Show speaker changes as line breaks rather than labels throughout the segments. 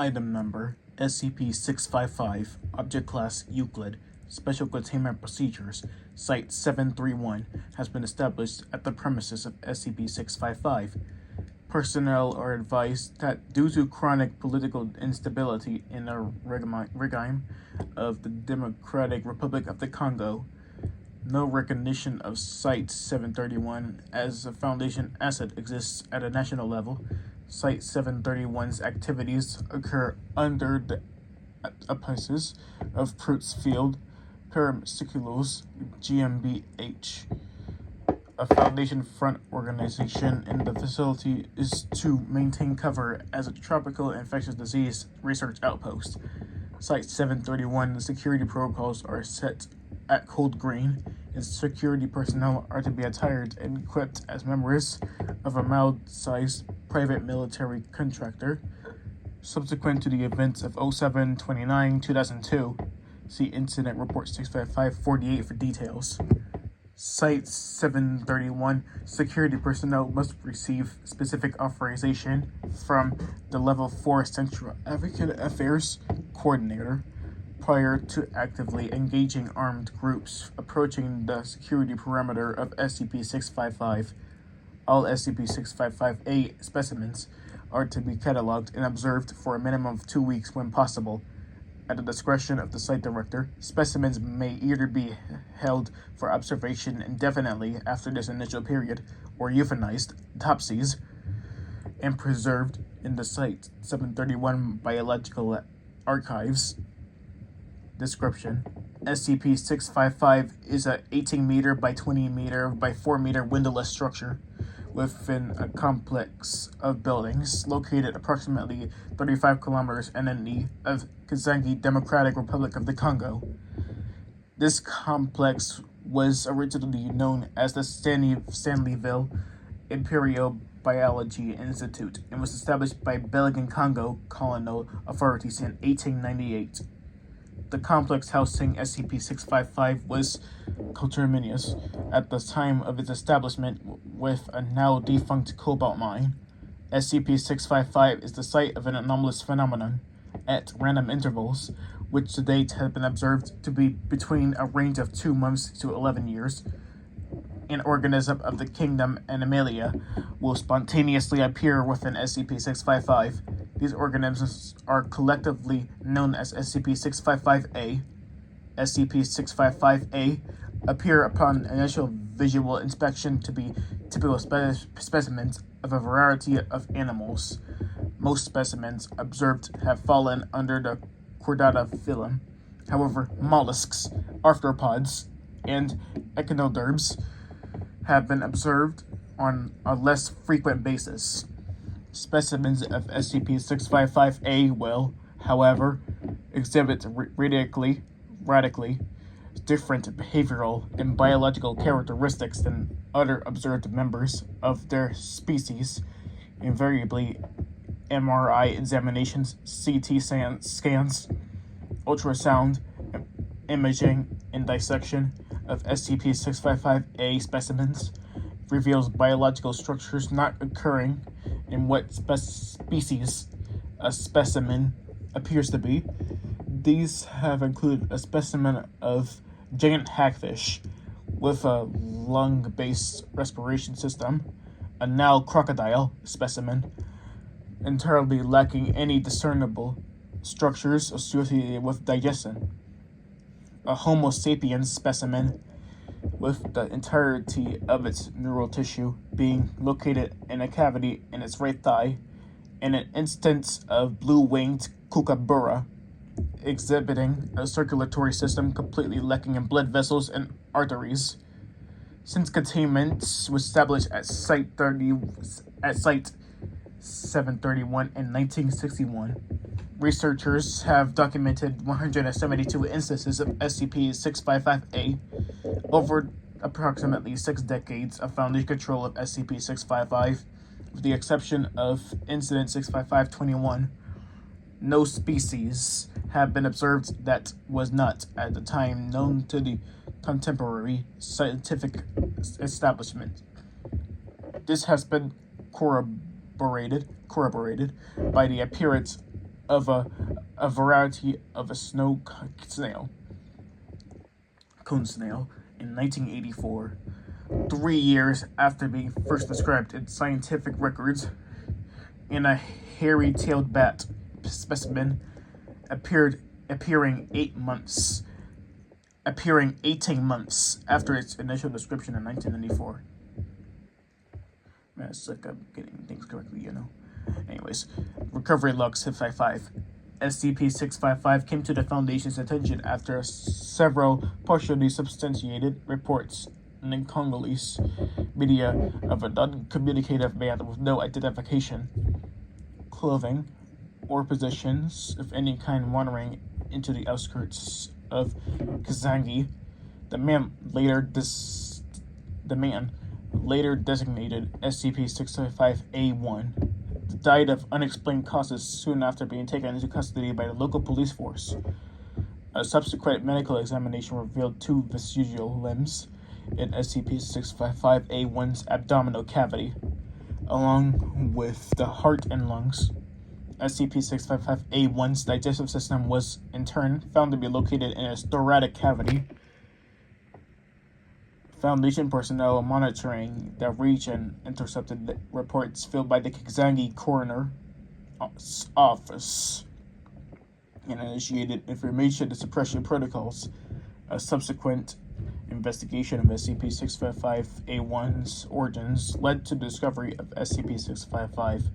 Item Number SCP-655, Object Class Euclid, Special Containment Procedures, Site-731 has been established at the premises of SCP-655. Personnel are advised that due to chronic political instability in the regime of the Democratic Republic of the Congo, no recognition of Site-731 as a Foundation asset exists at a national level. Site-731's activities occur under the auspices of Fruits Field Parameciculus GmbH. A Foundation front organization in the facility is to maintain cover as a tropical infectious disease research outpost. Site-731 security protocols are set at Cold Green. Its security personnel are to be attired and equipped as members of a mild-sized private military contractor. Subsequent to the events of 07/29/2002, see Incident Report 655-48 for details. Site-731 security personnel must receive specific authorization from the Level 4 Central African Affairs Coordinator prior to actively engaging armed groups approaching the security perimeter of SCP-655. All SCP-655-A specimens are to be cataloged and observed for a minimum of 2 weeks when possible. At the discretion of the site director, specimens may either be held for observation indefinitely after this initial period, or euthanized, autopsies, and preserved in the Site-731 Biological Archives. Description: SCP-655 is a 18-meter by 20-meter by 4-meter windowless structure within a complex of buildings located approximately 35 kilometers NNE of Kazangi Democratic Republic of the Congo. This complex was originally known as the Stanleyville Imperial Biology Institute and was established by Belgian Congo colonial authorities in 1898. The complex housing SCP-655 was coterminous at the time of its establishment with a now-defunct cobalt mine. SCP-655 is the site of an anomalous phenomenon at random intervals, which to date have been observed to be between a range of 2 months to 11 years. An organism of the kingdom Animalia will spontaneously appear within SCP-655. These organisms are collectively known as SCP-655-A. SCP-655-A appear upon initial visual inspection to be typical specimens of a variety of animals. Most specimens observed have fallen under the Chordata phylum. However, mollusks, arthropods, and echinoderms have been observed on a less frequent basis. Specimens of SCP-655-A will, however, exhibit radically different behavioral and biological characteristics than other observed members of their species. Invariably, MRI examinations, CT scans, ultrasound imaging, and dissection of SCP-655-A specimens reveals biological structures not occurring in what species a specimen appears to be. These have included a specimen of giant hagfish with a lung-based respiration system, a Nile crocodile specimen entirely lacking any discernible structures associated with digestion, a Homo sapiens specimen with the entirety of its neural tissue being located in a cavity in its right thigh, and an instance of blue-winged kookaburra exhibiting a circulatory system completely lacking in blood vessels and arteries. Since containment was established at Site-731 in 1961, researchers have documented 172 instances of SCP-655-A over approximately 6 decades of Foundation control of SCP-655, with the exception of Incident 655-21. No species have been observed that was not, at the time, known to the contemporary scientific establishment. This has been corroborated by the appearance of a variety of a snow snail, cone snail, in 1984, 3 years after being first described in scientific records, in a hairy-tailed bat specimen, appearing 18 months after its initial description in 1994. Man, it's like I'm getting things correctly, you know. Anyways, recovery log 655. SCP-655 came to the Foundation's attention after several partially substantiated reports in the Congolese media of a non-communicative man with no identification, clothing, or positions of any kind wandering into the outskirts of Kazangi. The man later designated SCP-655-A1 died of unexplained causes soon after being taken into custody by the local police force. A subsequent medical examination revealed 2 vestigial limbs in SCP-655-A1's abdominal cavity, along with the heart and lungs. SCP-655-A1's digestive system was, in turn, found to be located in a thoracic cavity. Foundation personnel monitoring the region intercepted reports filed by the Kazangi Coroner's Office and initiated information suppression protocols. A subsequent investigation of SCP-655-A1's origins led to the discovery of SCP-655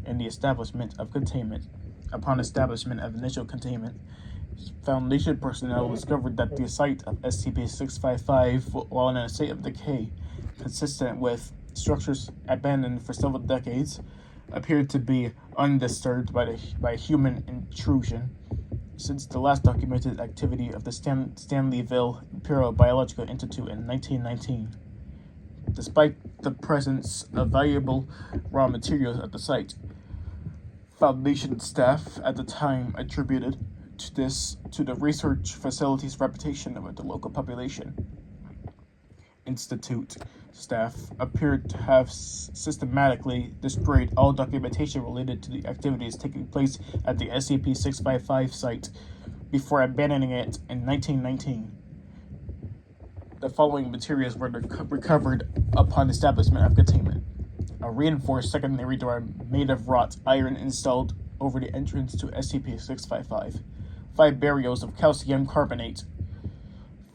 and the establishment of containment. Upon establishment of initial containment, Foundation personnel discovered that the site of SCP-655, while in a state of decay consistent with structures abandoned for several decades, appeared to be undisturbed by human intrusion since the last documented activity of the Stanleyville Imperial Biological Institute in 1919. Despite the presence of valuable raw materials at the site, Foundation staff at the time attributed to the research facility's reputation with the local population. Institute staff appeared to have systematically destroyed all documentation related to the activities taking place at the SCP-655 site before abandoning it in 1919. The following materials were recovered upon establishment of containment. A reinforced secondary door made of wrought iron installed over the entrance to SCP-655. 5 barrels of calcium carbonate,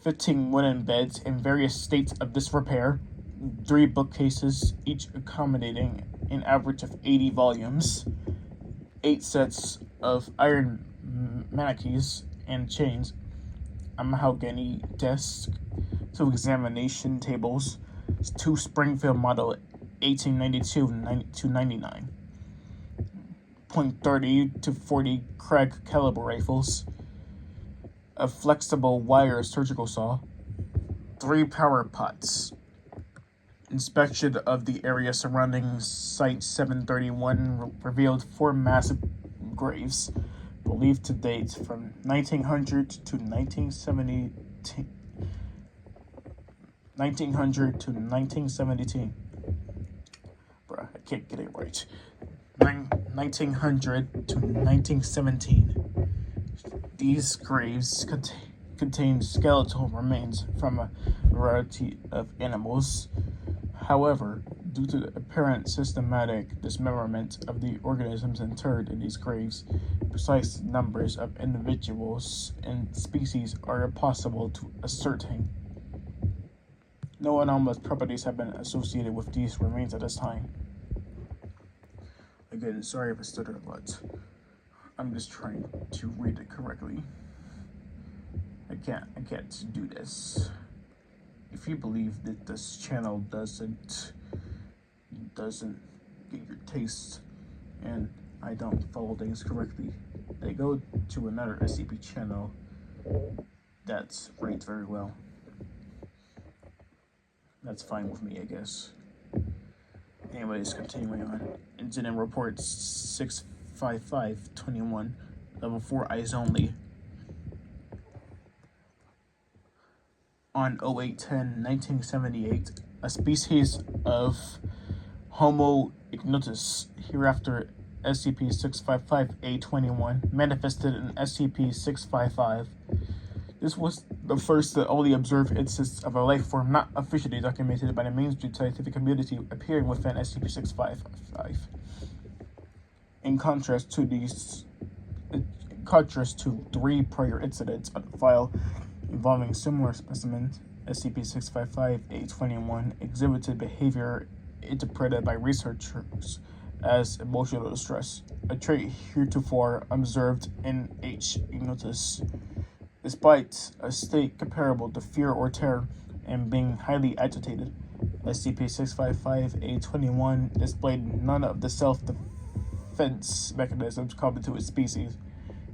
15 wooden beds in various states of disrepair, 3 bookcases, each accommodating an average of 80 volumes, 8 sets of iron mannequins and chains, a mahogany desk, 2 examination tables, 2 Springfield Model 1892-99, .30 to 40 Krag caliber rifles, a flexible wire surgical saw, 3 power pots. Inspection of the area surrounding Site 731 revealed 4 massive graves, believed to date from 1900 to 1972. I can't get it right. 1900 to 1917. These graves contain skeletal remains from a variety of animals. However, due to the apparent systematic dismemberment of the organisms interred in these graves, precise numbers of individuals and species are impossible to ascertain. No anomalous properties have been associated with these remains at this time. Again, sorry if I stutter a lot. I'm just trying to read it correctly. I can't do this. If you believe that this channel doesn't get your taste and I don't follow things correctly, they go to another SCP channel that's rates very well. That's fine with me, I guess. Anyways, continuing on. Incident report 655-21, level 4 eyes only. On 08-10-1978, a species of Homo ignotus, hereafter SCP-655-A21 manifested in SCP-655. This was the first and only observed instance of a life form not officially documented by the mainstream scientific community appearing within SCP-655. In contrast to 3 prior incidents on file involving similar specimens, SCP-655-A21 exhibited behavior interpreted by researchers as emotional distress, a trait heretofore observed in H. ignitus. Despite a state comparable to fear or terror and being highly agitated, SCP-655-A21 displayed none of the self-defense mechanisms common to its species.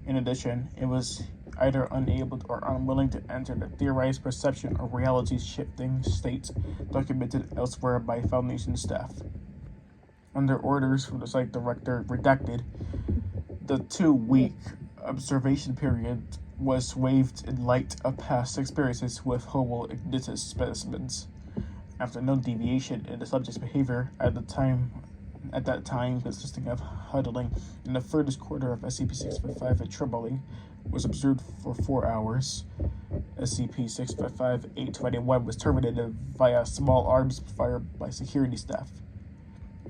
In addition, it was either unable or unwilling to enter the theorized perception or reality-shifting state documented elsewhere by Foundation staff. Under orders from the site director, redacted, the 2-week observation period was waived in light of past experiences with Homo ignitus specimens. After no deviation in the subject's behavior at that time consisting of huddling in the furthest corner of SCP-655 and trembling, was observed for 4 hours. SCP-655-821 was terminated via small arms fire by security staff.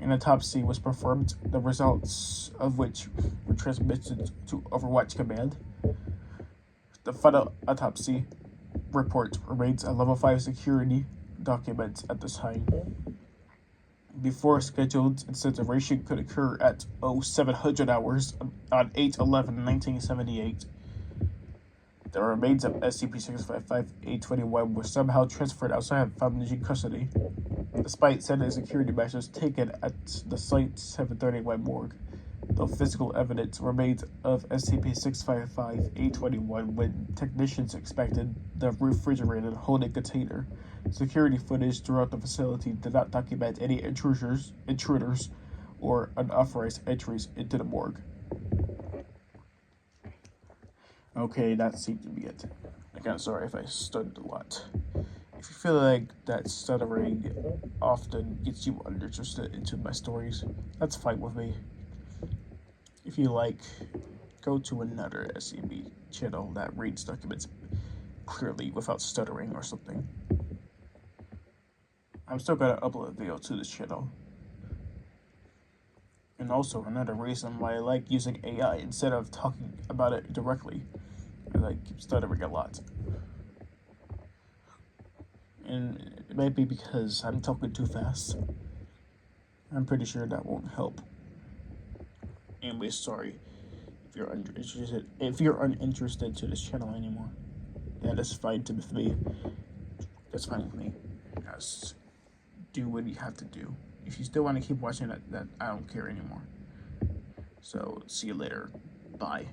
An autopsy was performed, the results of which were transmitted to Overwatch Command. The final autopsy report remains a Level 5 security document at this time. Before scheduled incineration could occur at 0700 hours on 8/11/1978, the remains of SCP-655-821 were somehow transferred outside of Foundation custody, despite standard security measures taken at the site's 731 morgue. No physical evidence remained of SCP-655-821 when technicians inspected the refrigerated holding container. Security footage throughout the facility did not document any intruders, or unauthorized entries into the morgue. Okay, that seemed to be it. Again, sorry if I stuttered a lot. If you feel like that stuttering often gets you uninterested into my stories, that's fine with me. If you like, go to another SCP channel that reads documents clearly without stuttering or something. I'm still gonna upload a video to this channel. And also another reason why I like using AI instead of talking about it directly. I like stuttering a lot. And it might be because I'm talking too fast. I'm pretty sure that won't help. Anyway, sorry if you're uninterested. If you're uninterested to this channel anymore, yeah, that's fine with me. That's fine with me. Just do what you have to do. If you still want to keep watching that I don't care anymore. So see you later. Bye.